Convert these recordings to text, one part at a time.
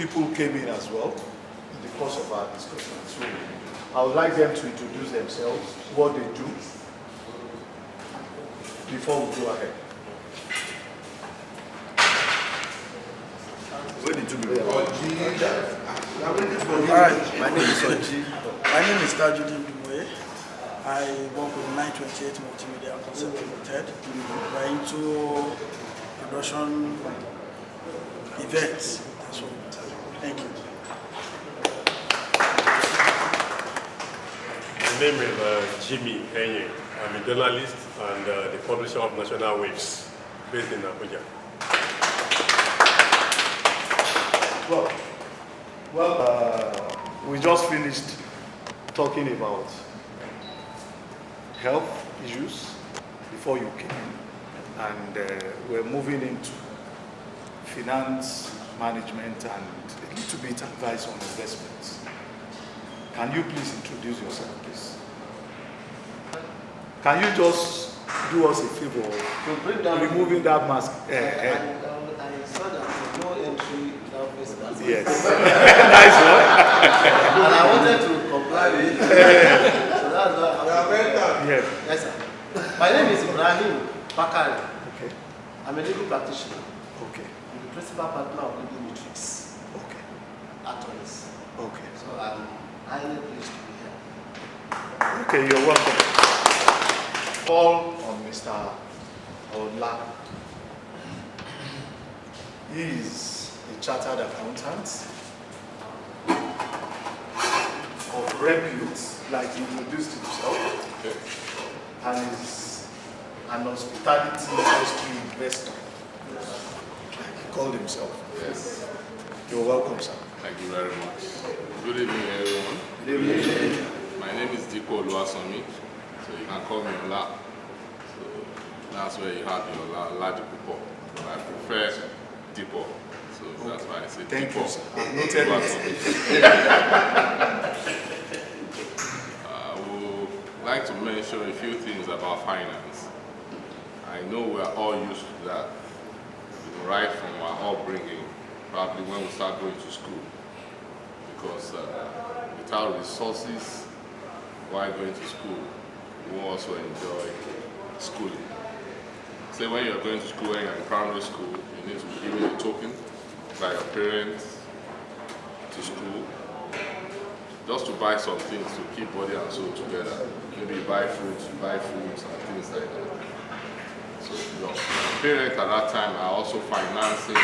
people came in as well in the course of our discussion. So I would like them to introduce themselves, what they do, before we go ahead. Where did you begin? Alright, My name is Oji. my name is Tajuddin Dumoye. I work with 928 Multimedia Concept Limited. We're into production events. That's all. Thank you. My name is Jimmy Enye. I'm a journalist and the publisher of National Waves, based in Abuja. We just finished talking about health issues before you came in, and we're moving into finance management and a little bit advice on investments. Can you please introduce yourself, please? Can you just do us a favor of removing that mask? I saw that no entry without face mask. Yes. Nice one. And I wanted to comply with it. So that's why Yes. Yes, sir. My name is Ibrahim Bakari. Okay. I'm a legal practitioner. Okay. I'm the principal partner of Legal Matrix Okay. Attorneys. Okay. So I'm highly pleased to be here. Okay, you're welcome. Call on Mr. Ola. He is a chartered accountant of repute, like he introduced himself, and is an hospitality industry investor, like he called himself. Yes. You're welcome, sir. Thank you very much. Good evening, everyone. Good evening. My name is Dipo Oluwasomi, so you can call me Ola. So that's where you have your Oladipo. But I prefer Dipo, so that's why I say Thank Dipo you, sir. I've noted it. Oluwasomi. I would like to mention a few things about finance. I know we're all used to that, right from our upbringing, probably when we start going to school. Because without resources while going to school, you won't also enjoy schooling. Say when you're going to school, when you're in primary school, you need to be given a token by your parents to school, just to buy some things to keep body and soul together. Maybe you buy fruits and things like that. So your parents at that time are also financing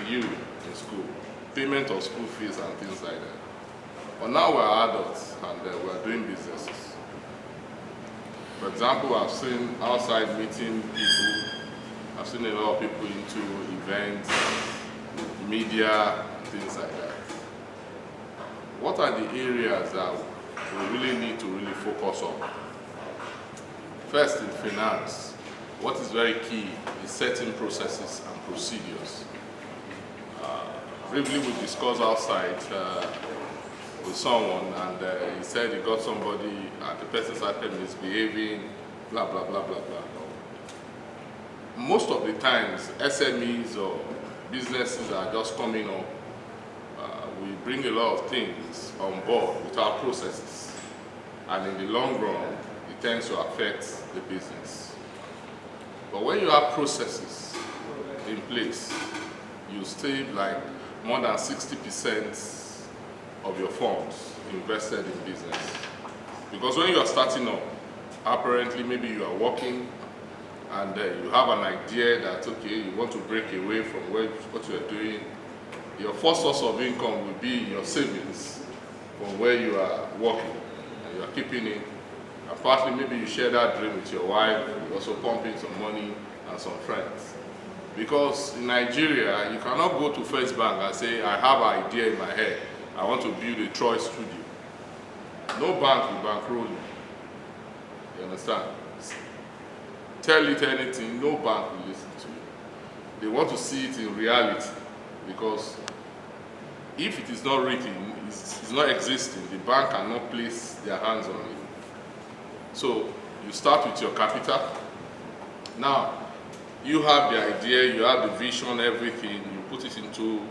you in school. Payment of school fees and things like that. But now we're adults and we're doing businesses. For example, I've seen outside meeting people, I've seen a lot of people into events, media, things like that. What are the areas that we really need to really focus on? First, in finance, what is very key is setting processes and procedures. Briefly, we discussed outside with someone, and he said he got somebody, and the person started misbehaving, blah, blah, blah, blah, blah. Most of the times, SMEs or businesses are just coming up. We bring a lot of things on board with our processes, and in the long run, it tends to affect the business. But when you have processes in place, you save like more than 60% of your funds invested in business. Because when you are starting up, apparently maybe you are working and you have an idea that, okay, you want to break away from what you are doing. Your first source of income will be your savings from where you are working and you are keeping it. And partly maybe you share that dream with your wife, you also pump in some money and some friends. Because in Nigeria, you cannot go to First Bank and say, I have an idea in my head, I want to build a Troy studio. No bank will bankroll you. You understand? Tell it anything, no bank will listen to you. They want to see it in reality, because if it is not written, it's not existing, the bank cannot place their hands on it. So you start with your capital. Now, you have the idea, you have the vision, everything, you put it into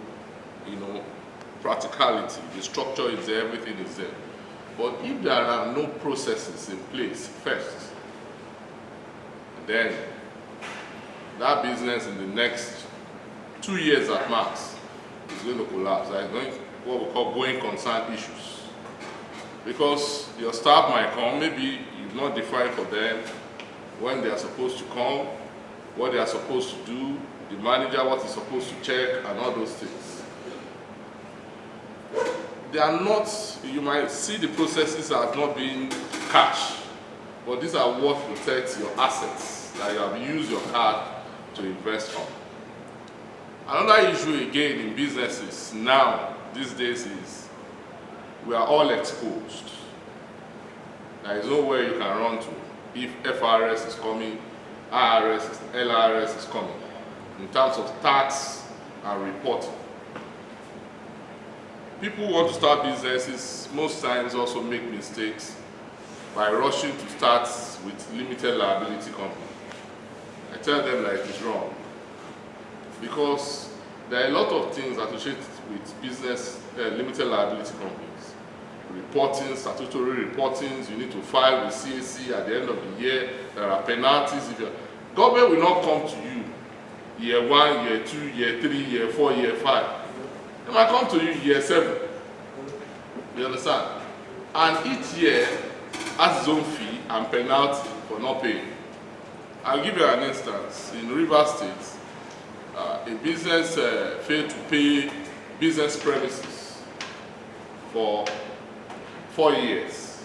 practicality. The structure is there, everything is there. But if there are no processes in place first, then that business in the next 2 years at max is going to collapse. There are what we call going concern issues. Because your staff might come, maybe you've not defined for them when they are supposed to come, what they are supposed to do, the manager what he's supposed to check, and all those things. They are not, you might see the processes as not being cash, but these are what protects your assets that you have used your card to invest on. Another issue again in businesses now, these days, is we are all exposed. There is nowhere you can run to if FRS is coming, LRS is coming, in terms of tax and reporting. People who want to start businesses most times also make mistakes by rushing to start with limited liability company. I tell them that it is wrong, because there are a lot of things associated with business, limited liability companies. Reporting, statutory reportings, you need to file with CAC at the end of the year. There are penalties. Government will not come to you year 1, year 2, year 3, year 4, year 5. They might come to you year 7. You understand? And each year has its own fee and penalty for not paying. I'll give you an instance. In Rivers State, a business failed to pay business premises for 4 years.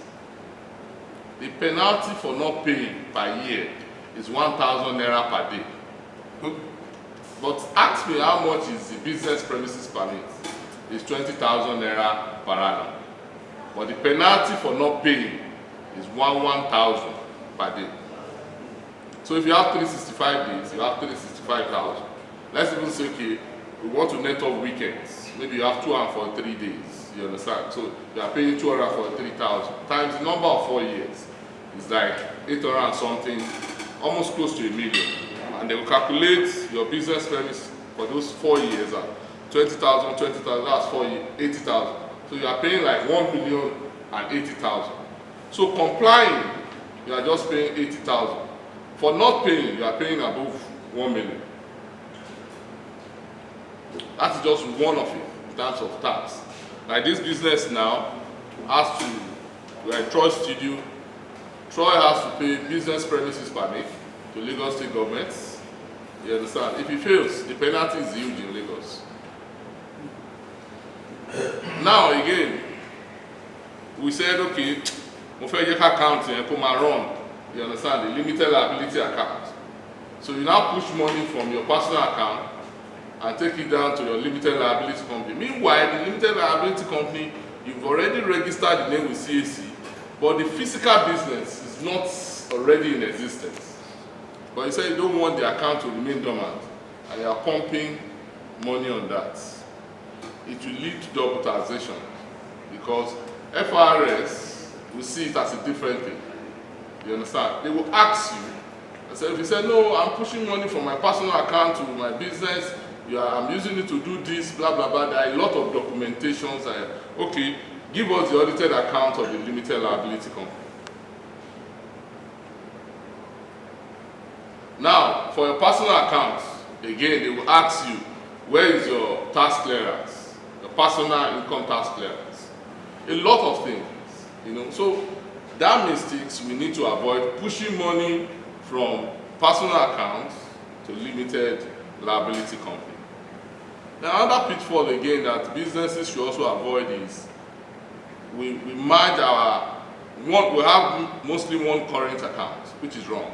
The penalty for not paying per year is 1,000 naira per day. But ask me how much is the business premises permit? It's 20,000 naira per annum. But the penalty for not paying is 1,000 per day. So if you have 365 days, you have 365,000. Let's even say, okay, we want to net off weekends. Maybe you have 243 days. You understand? So you are paying 243,000 times the number of 4 years. It's like 800 and something, almost close to 1 million. And they will calculate your business premise for those 4 years at 20,000, 20,000, that's 4 years, 80,000. So you are paying like 1,080,000. So complying, you are just paying 80,000. For not paying, you are paying above 1 million. That's just one of it in terms of tax. Like this business now has to, we are in Troy Studio. Troy has to pay business premises permit to Lagos State government. You understand? If he fails, the penalty is huge in Lagos. Now again, we said, okay, we fẹ́ jẹ́ ká account yẹn kó máa run. You understand? The limited liability account. So you now push money from your personal account and take it down to your limited liability company. Meanwhile, the limited liability company, you've already registered the name with CAC, but the physical business is not already in existence. But you say you don't want the account to remain dormant, and you are pumping money on that. It will lead to double taxation, because FRS will see it as a different thing. You understand? They will ask you. So if you say, no, I'm pushing money from my personal account to my business, I'm using it to do this, blah, blah, blah. There are a lot of documentations. Okay, give us the audited account of the limited liability company. Now, for your personal account, again, they will ask you, where is your tax clearance? Your personal income tax clearance? A lot of things, So, that mistakes we need to avoid, pushing money from personal accounts to limited liability company. Now, another pitfall again that businesses should also avoid is we merge we have mostly one current account, which is wrong.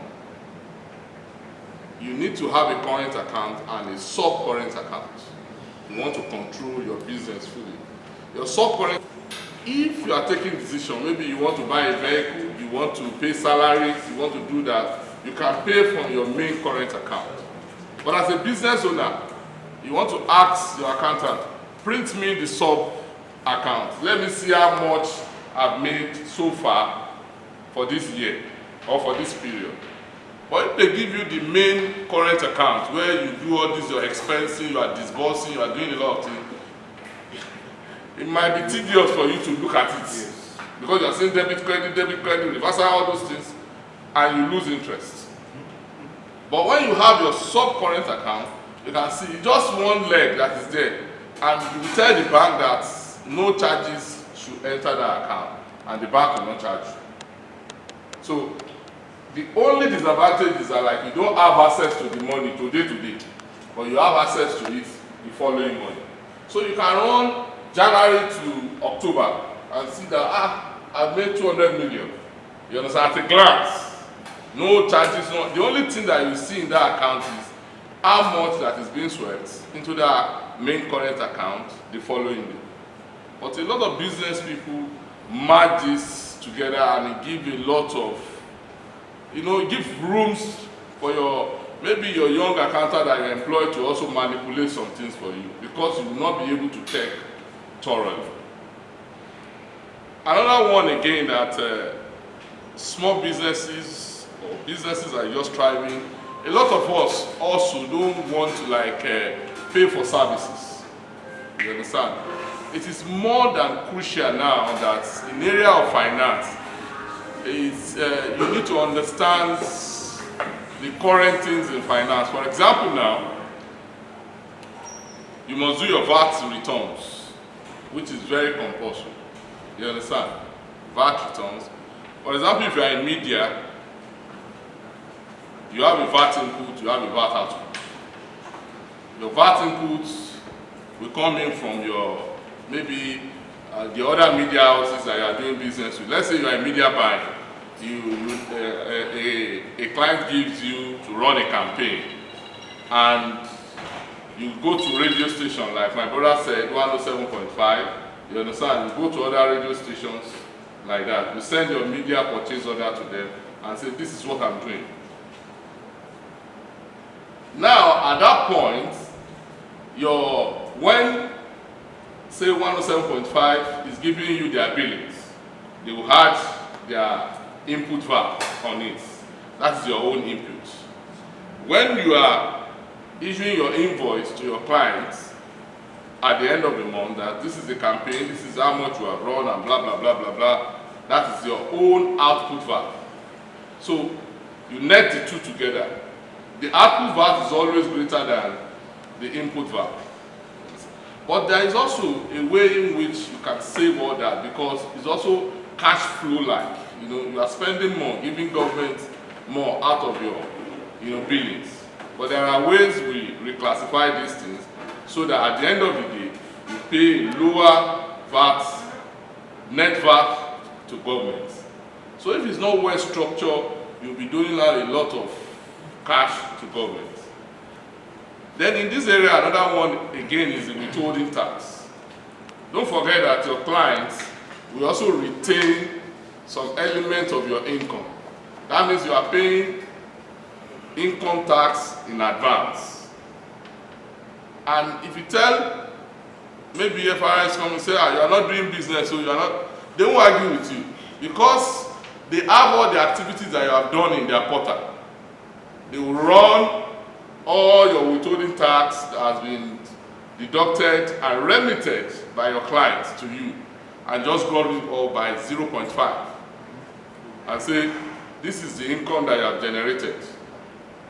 You need to have a current account and a sub-current account. You want to control your business fully. Your sub-current, if you are taking decision, maybe you want to buy a vehicle, you want to pay salaries, you want to do that, you can pay from your main current account. But as a business owner, you want to ask your accountant, print me the sub account. Let me see how much I've made so far for this year or for this period. But if they give you the main current account where you do all this, your expenses, you are disbursing, you are doing a lot of things, it might be tedious for you to look at it. Because you are saying debit, credit, reversal, all those things, and you lose interest. But when you have your sub-current account, you can see just one leg that is there, and you tell the bank that no charges should enter that account, and the bank will not charge you. So the only disadvantage is that like you don't have access to the money today, but you have access to it the following month. So you can run January to October and see that I've made 200 million. You understand? At a glance, no charges. No. The only thing that you see in that account is how much that is being swept into that main current account the following day. But a lot of business people merge this together and it gives a lot of, it gives rooms for maybe your young accountant that you employ to also manipulate some things for you because you will not be able to check thoroughly. Another one again that small businesses or businesses that are just thriving, a lot of us also don't want to pay for services. You understand? It is more than crucial now that in the area of finance, you need to understand the current things in finance. For example now, you must do your VAT returns, which is very compulsory. You understand? VAT returns. For example, if you are in media, you have a VAT input, you have a VAT output. Your VAT inputs will come in from your, maybe the other media houses that you are doing business with. Let's say you are a media buying. A client gives you to run a campaign and you go to radio station like my brother said, 107.5. You understand? You go to other radio stations like that. You send your media purchase order to them and say, this is what I'm doing. Now, at that point, when say 107.5 is giving you their billings, they will add their input VAT on it. That's your own input. When you are issuing your invoice to your clients at the end of the month, that this is the campaign, this is how much you have run, and blah, blah, blah, blah, blah, that is your own output VAT. So you net the two together. The output VAT is always greater than the input VAT. But there is also a way in which you can save all that because it's also cash flow like. You are spending more, giving government more out of your billings. But there are ways we reclassify these things so that at the end of the day, you pay lower VAT, net VAT to government. So if it's not well structured, you'll be doing a lot of cash to government. Then in this area, another one again is the withholding tax. Don't forget that your clients will also retain some element of your income. That means you are paying income tax in advance. And if you tell maybe FRS come and say, you are not doing business, so you are not, they won't argue with you because they have all the activities that you have done in their portal. They will run all your withholding tax that has been deducted and remitted by your clients to you and just got it all by 0.5 and say, this is the income that you have generated.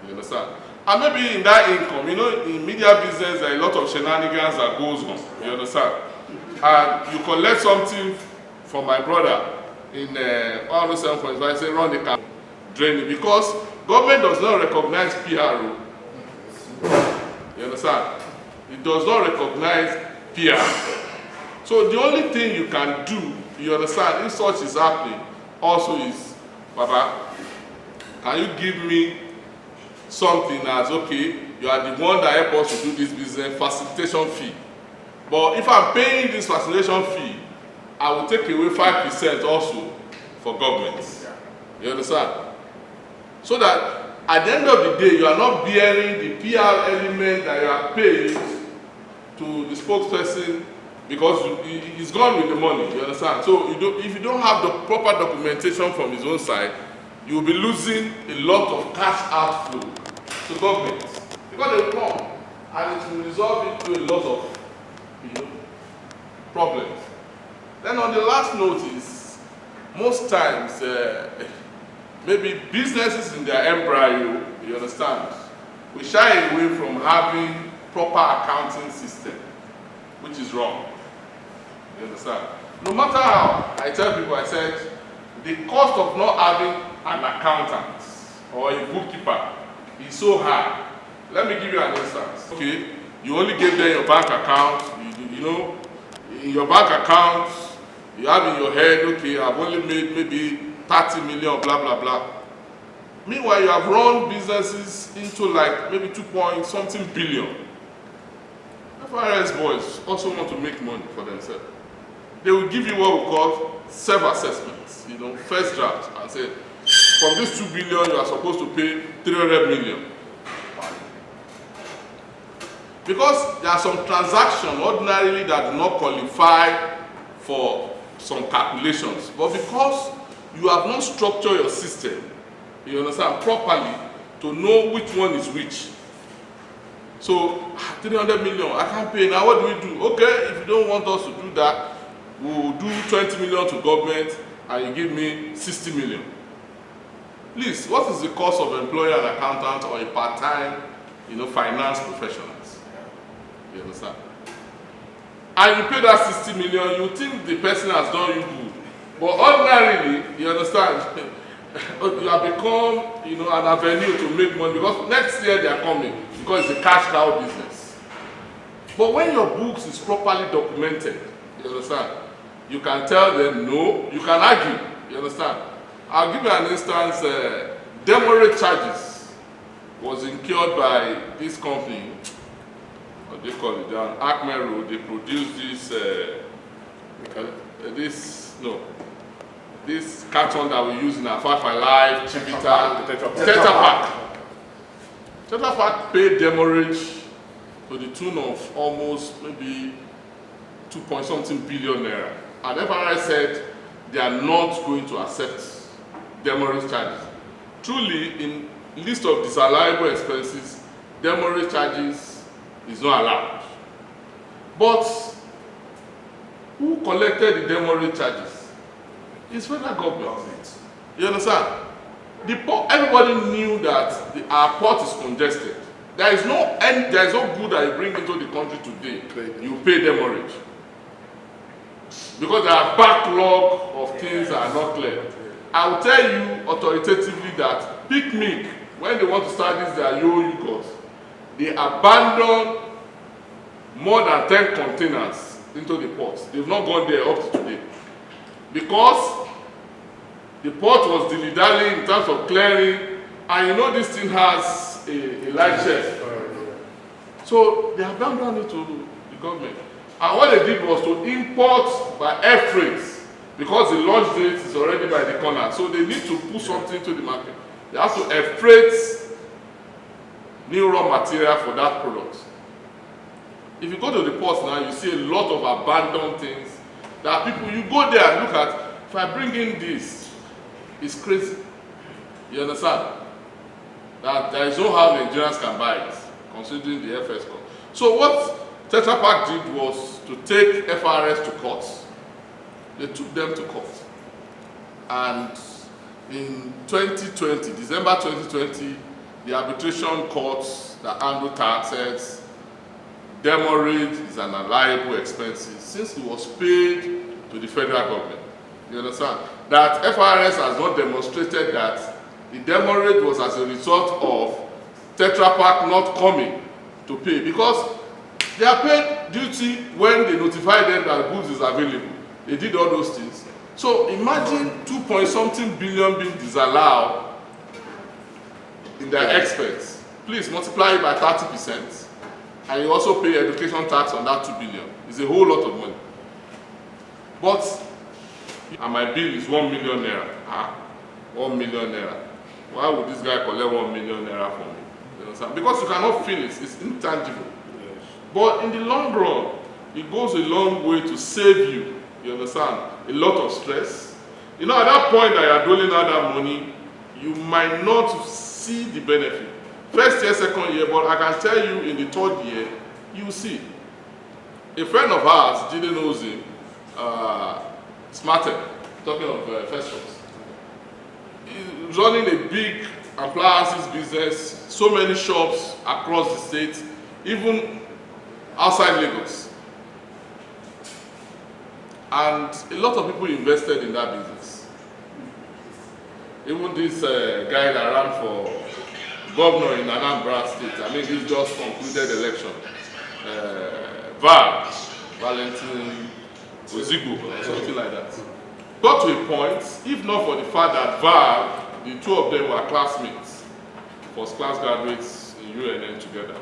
You understand? And maybe in that income, in media business, there are a lot of shenanigans that goes on. You understand? And you collect something from my brother in 107.5, say, run the campaign, drain it, because government does not recognize PRO. You understand? It does not recognize PR. So the only thing you can do, you understand, if such is happening, also is, Baba, can you give me something as, okay, you are the one that help us to do this business, facilitation fee. But if I'm paying this facilitation fee, I will take away 5% also for government. You understand? So that at the end of the day, you are not bearing the PR element that you are paid to the spokesperson because he's gone with the money, you understand? So if you don't have the proper documentation from his own side, you will be losing a lot of cash outflow to government. Because they will come and it will result into a lot of problems. Then on the last notice, most times, maybe businesses in their embryo, you understand, we shy away from having proper accounting system, which is wrong. You understand? No matter how, I tell people, I said, the cost of not having an accountant or a bookkeeper is so high. Let me give you an instance. Okay, you only gave them your bank account, you know, in your bank account, you have in your head, okay, I've only made maybe 30 million, blah, blah, blah. Meanwhile, you have run businesses into like maybe 2.something billion. FRS boys also want to make money for themselves. They will give you what we call self-assessments, you know, first draft, and say, from this 2 billion, you are supposed to pay 300 million. Because there are some transactions ordinarily that do not qualify for some calculations, but because you have not structured your system, you understand, properly to know which one is which. So 300 million, I can't pay. Now what do we do? Okay, if you don't want us to do that, we'll do 20 million to government and you give me 60 million. Please, what is the cost of employing an accountant or a part-time, you know, finance professionals? You understand? And you pay that 60 million, you think the person has done you good. But ordinarily, you understand, you have become, you know, an avenue to make money because next year they are coming because it's a cash cow business. But when your books is properly documented, you understand, you can tell them no, you can argue, you understand. I'll give you an instance, demurrage charges was incurred by this company, what they call it, down Acme Road. They produced this carton that we use in our Five Alive, Chivita, Tetra Pak. Tetra Pak paid demurrage to the tune of almost maybe 2.something billion naira. And FRI said they are not going to accept demurrage charges. Truly, in list of disallowable expenses, demurrage charges is not allowed. But who collected the demurrage charges? It's federal government. You understand? Everybody knew that our port is congested. There is no good that you bring into the country today. You pay demurrage. Because there are backlog of things that are not clear. I will tell you authoritatively that Picnic, when they want to start this their yogurt, they abandon more than 10 containers into the port. They've not gone there up to today. Because the port was dilly-dallying in terms of clearing, and you know this thing has a light shelf. So they abandoned it to the government. And what they did was to import by air freight, because the launch date is already by the corner. So they need to put something to the market. They have to air freight new raw material for that product. If you go to the ports now, you see a lot of abandoned things that people, you go there and look at, if I bring in this, it's crazy. You understand? That there is no how Nigerians can buy it, considering the FS cost. So what Tetra Pak did was to take FRS to court. They took them to court. And in 2020, December 2020, the arbitration courts that handle taxes, demurrage is an allowable expense since it was paid to the federal government. You understand? That FRS has not demonstrated that the demurrage was as a result of Tetra Pak not coming to pay, because they are paid duty when they notify them that goods is available. They did all those things. So imagine 2.something billion being disallowed in their expense. Please multiply it by 30%, and you also pay education tax on that 2 billion. It's a whole lot of money. But, and my bill is 1 million naira. 1 million naira. Why would this guy collect 1 million naira from me? You understand? Because you cannot feel it. It's intangible. Yes. But in the long run, it goes a long way to save you. You understand? A lot of stress. You know, at that point that you are doling out that money, you might not see the benefit. First year, second year, but I can tell you in the third year, you will see. A friend of ours, Jide knows him, Smartec, talking of Festus, he's running a big appliances business, so many shops across the state, even outside Lagos. And a lot of people invested in that business. Even this guy that ran for governor in Anambra State, I mean, this just concluded election. Valentin Ozigbo, or something like that. Got to a point, if not for the fact that the two of them were classmates, first class graduates in UNN together.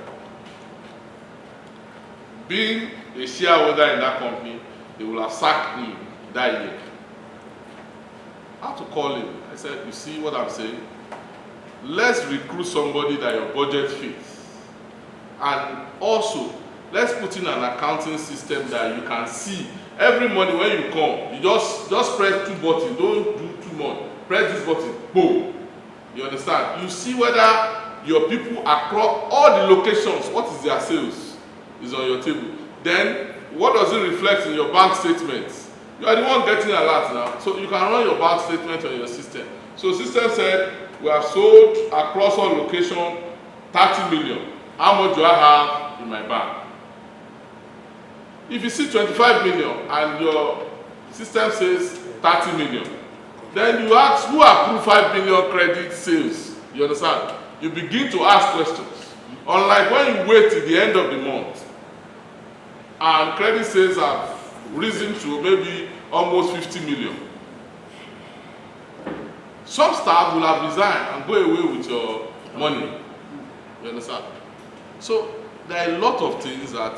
Being a shareholder in that company, they will have sacked him that year. I had to call him. I said, you see what I'm saying? Let's recruit somebody that your budget fits. And also, let's put in an accounting system that you can see every morning when you come. You just press 2 buttons, don't do too much. Press this button, boom. You understand? You see whether your people across all the locations, what is their sales, is on your table. Then, what does it reflect in your bank statements? You are the one getting alert now, so you can run your bank statement on your system. So the system said, we have sold across all locations 30 million. How much do I have in my bank? If you see 25 million and your system says 30 million, then you ask who approved 5 million credit sales. You understand? You begin to ask questions. Unlike when you wait till the end of the month and credit sales have risen to maybe almost 50 million. Some staff will have resigned and go away with your money. You understand? So there are a lot of things that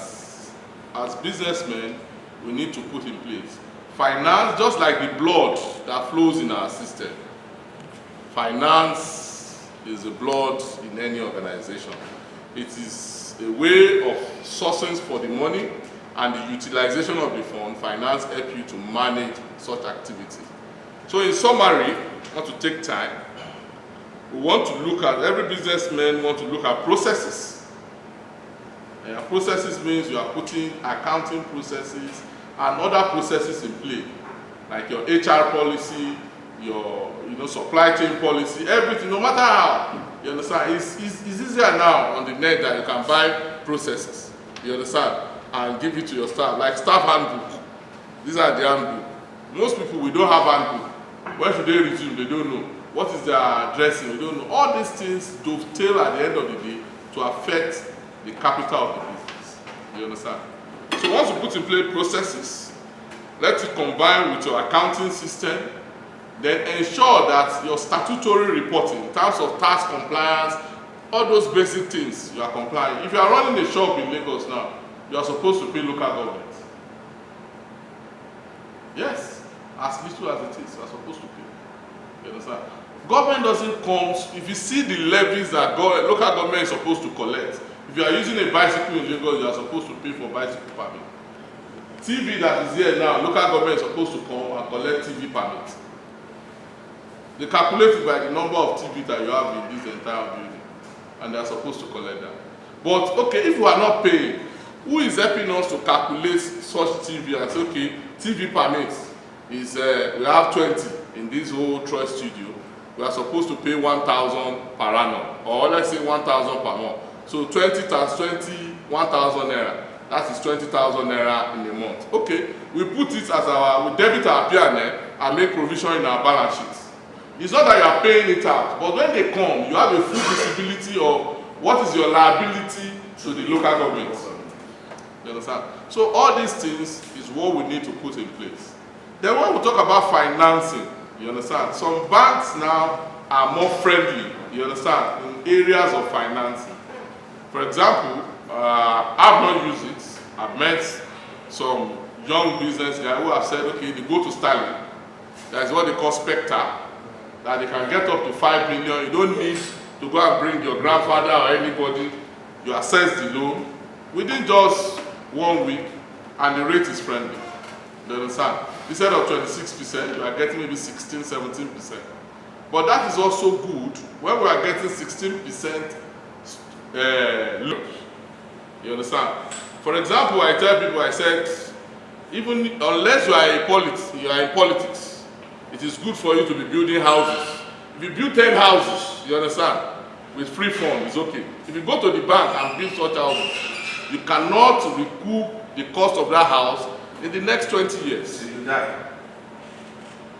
as businessmen we need to put in place. Finance, just like the blood that flows in our system. Finance is the blood in any organization. It is a way of sourcing for the money, and the utilization of the fund. Finance help you to manage such activity. So in summary, not to take time, we want to look at, every businessman want to look at processes. And processes means you are putting accounting processes and other processes in play, like your HR policy, your supply chain policy, everything, no matter how. You understand? It's easier now on the net that you can buy processes. You understand? And give it to your staff, like staff handbook. These are the handbook. Most people, we don't have handbook. Where should they resume? They don't know. What is their addressing? We don't know. All these things dovetail at the end of the day to affect the capital of the business. You understand? So once you put in place processes, let it combine with your accounting system, then ensure that your statutory reporting, in terms of tax compliance, all those basic things, you are complying. If you are running a shop in Lagos now, you are supposed to pay local government. Yes, as little as it is, you are supposed to pay. You understand? Government doesn't come, if you see the levies that local government is supposed to collect, if you are using a bicycle in Lagos, you are supposed to pay for bicycle permit. TV that is here now, local government is supposed to come and collect TV permit. They calculate it by the number of TV that you have in this entire building, and they are supposed to collect that. But okay, if you are not paying, who is helping us to calculate such TV and say, okay, TV permits is, we have 20 in this whole Troy studio, we are supposed to pay 1,000 per annum, or let's say 1,000 per month. So 20 times 20, 1,000 naira, that is 20,000 naira in a month. Okay, we put it as we debit our P&L and make provision in our balance sheet. It's not that you are paying it out, but when they come, you have a full visibility of what is your liability to the local government. You understand? So all these things is what we need to put in place. Then when we talk about financing, you understand? Some banks now are more friendly, you understand, in areas of financing. For example, I've not used it. I've met some young business guys who have said, okay, they go to Sterling. That is what they call Spectre, that they can get up to 5 million. You don't need to go and bring your grandfather or anybody. You access the loan within just 1 week, and the rate is friendly. You understand? Instead of 26%, you are getting maybe 16, 17%. But that is also good when we are getting 16% loan. You understand? For example, I tell people, I said, even unless you are in politics, it is good for you to be building houses. If you build 10 houses, you understand, with free fund, it's okay. If you go to the bank and build such houses, you cannot recoup the cost of that house in the next 20 years. Till you die.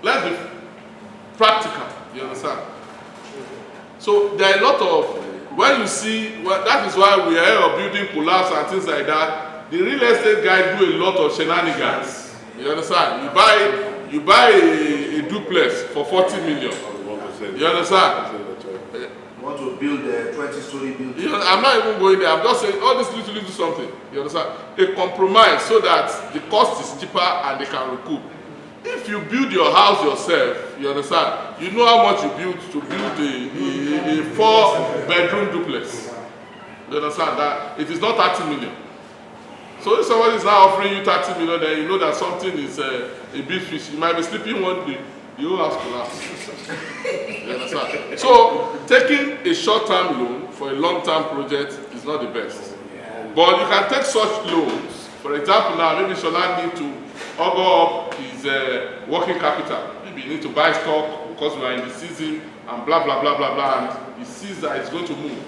Let's be practical, you understand? So there are a lot of, when you see, well, that is why we are building collapse and things like that. The real estate guy do a lot of shenanigans. You understand? You buy a duplex for 40 million. You understand? You want to build a 20-story building. You know, I'm not even going there. I'm just saying all this little something. You understand? A compromise so that the cost is cheaper and they can recoup. If you build your house yourself, you understand, you know how much you build to build a 4-bedroom duplex. You understand that it is not 30 million. So if somebody is now offering you 30 million, then you know that something is a big fish. You might be sleeping one day, the whole house collapse. You understand? So taking a short-term loan for a long-term project is not the best. But you can take such loans. For example, now maybe Shola need to auger up his working capital. Maybe you need to buy stock because we are in the season and blah blah blah blah blah, and he sees that it's going to move.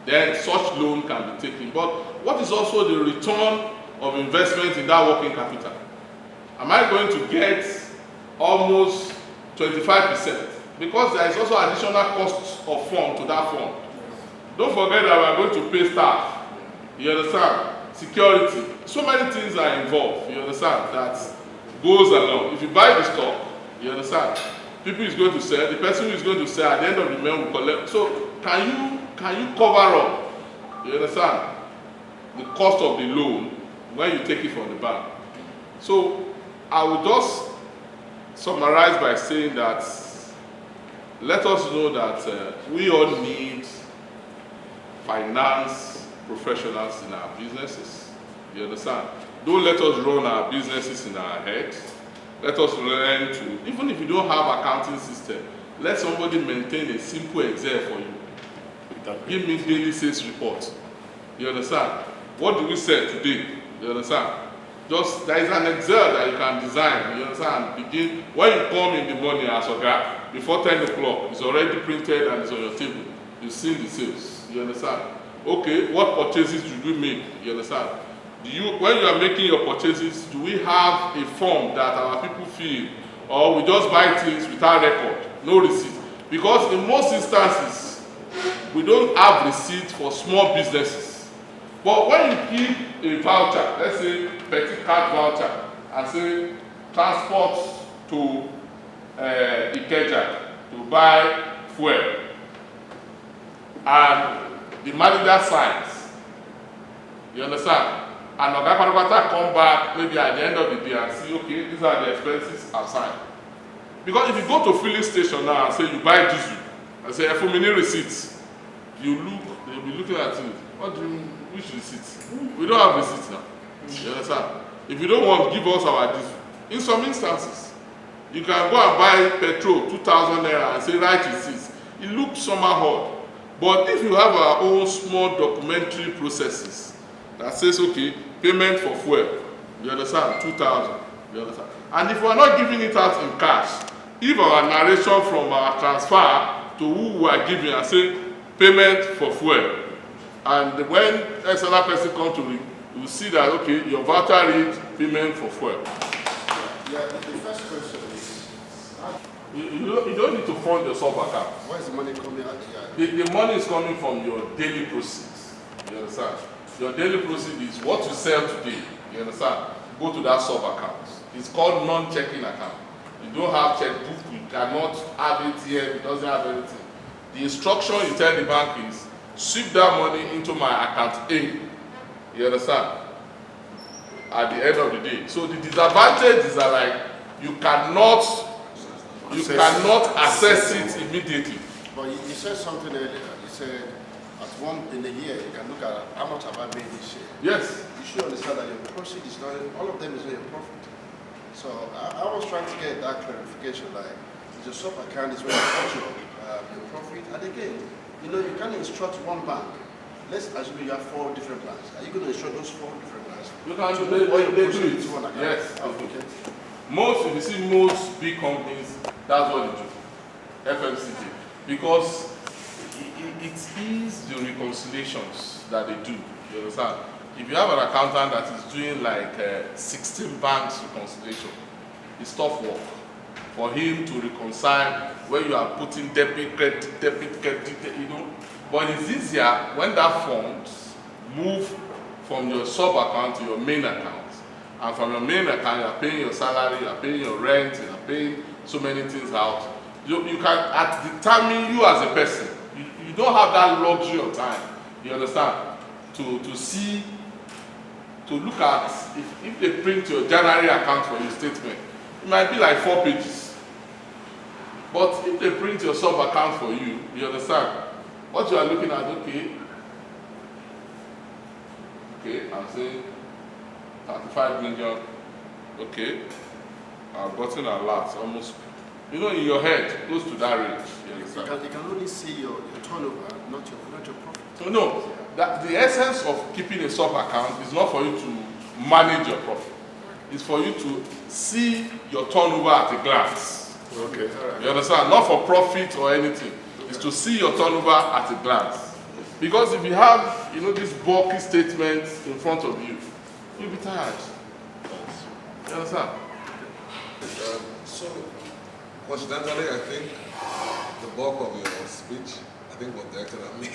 Then such loan can be taken. But what is also the return of investment in that working capital? Am I going to get almost 25%? Because there is also additional cost of fund to that fund. Don't forget that we are going to pay staff. You understand? Security. So many things are involved, you understand, that goes along. If you buy the stock, you understand, people is going to sell, the person who is going to sell at the end of the month will collect. So can you cover up, you understand, the cost of the loan when you take it from the bank? So I will just summarize by saying that let us know that we all need finance professionals in our businesses. You understand? Don't let us run our businesses in our heads. Let us learn to, even if you don't have accounting system, let somebody maintain a simple Excel for you. Give me daily sales report. You understand? What do we sell today? You understand? Just, there is an Excel that you can design, you understand, begin, when you come in the morning as a guy, before 10 o'clock, it's already printed and it's on your table. You've seen the sales, you understand? Okay, what purchases did we make? You understand? When you are making your purchases, do we have a form that our people fill, or we just buy things without record, no receipt? Because in most instances, we don't have receipts for small businesses. But when you give a voucher, let's say petty card voucher, and say transport to Ikeja to buy fuel, and the manager signs, you understand? And Oga Patapata come back maybe at the end of the day and see, okay, these are the expenses assigned. Because if you go to filling station now and say you buy diesel, and say, for many receipts, you look, they'll be looking at you, what do you, which receipts? We don't have receipts now. You understand? If you don't want, give us our diesel. In some instances, you can go and buy petrol, 2,000 naira, and say, write receipts. It looks somehow odd. But if you have our own small documentary processes that says, okay, payment for fuel, you understand, 2,000, you understand. And if we are not giving it out in cash, if our narration from our transfer to who we are giving and say, payment for fuel, and when another person comes to me, you will see that, okay, your voucher reads payment for fuel. Yeah, the first question is, You don't need to fund your sub-account. where is the money coming out? The money is coming from your daily proceeds. You understand? Your daily proceeds is what you sell today. You understand? Go to that sub-account. It's called non-checking account. You don't have checkbook, you cannot have ATM, it doesn't have anything. The instruction you tell the bank is, sweep that money into my account A. You understand? At the end of the day. So the disadvantages are like, you cannot access it immediately. But you said something earlier. You said at one in a year you can look at how much have I made this year. Yes. You should understand that your proceed is not, all of them is not your profit. So I was trying to get that clarification, like your sub account is where you cut your profit. And again, you know, you can't instruct one bank let's assume you have 4 different plans. Are you going to ensure those 4 different plans? You can To they move all your do proceeds it. into one account? Yes, they Oh, do. okay. Most, if you see most big companies, that's what they do. FMCG. Because it is the reconciliations that they do. You understand? If you have an accountant that is doing like 16 banks reconciliation, it's tough work for him to reconcile where you are putting debit, credit, you know. But it's easier when that funds move from your sub account to your main account. And from your main account, you are paying your salary, you are paying your rent, you are paying so many things out. You can determine you as a person. You don't have that luxury of time, you understand, to see, to look at, if they print your January account for your statement, it might be like 4 pages. But if they print your sub account for you, you understand, what you are looking at, okay, I'm saying 35 million, okay, I've gotten a lot, almost, you know, in your head, close to that range, you understand? You can only see your turnover, not your profit. No, the essence of keeping a sub account is not for you to manage your profit. It's for you to see your turnover at a glance. Okay. You understand? Not for profit or anything. It's to see your turnover at a glance. Because if you have, you know, these bulky statements in front of you, you'll be tired. You understand? So, coincidentally, I think the bulk of your speech, I think, was directed at me.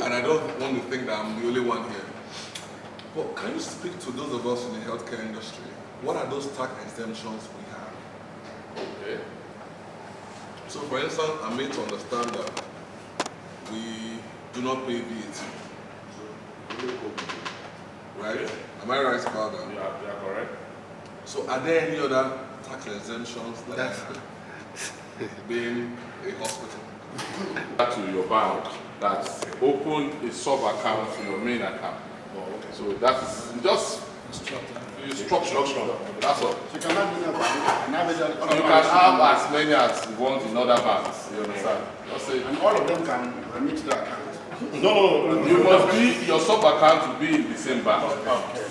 And I don't want to think that I'm the only one here. But can you speak to those of us in the healthcare industry? What are those tax exemptions we have? Okay. So, for instance, I'm made to understand that we do not pay VAT. Right? Am I right about that? You are correct. So, are there any other tax exemptions like being a hospital? Back to your bank, that's open a sub account to your main account. So that's just structure. That's all. So you can have in a bank and have it on You can have as many as you want in other banks. You understand? Just say, and all of them can remit to the account. no, you must be, your sub account will be in the same bank.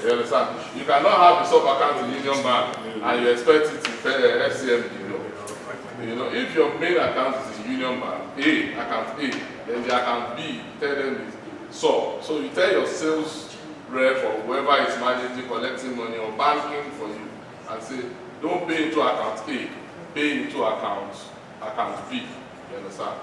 You understand? You cannot have the sub account in Union Bank and you expect it to pay FCMB. You know, if your main account is in Union Bank, account A, then the account B, tell them is so. So you tell your sales rep or whoever is managing, collecting money or banking for you, and say, don't pay into account A, pay into account B. You understand?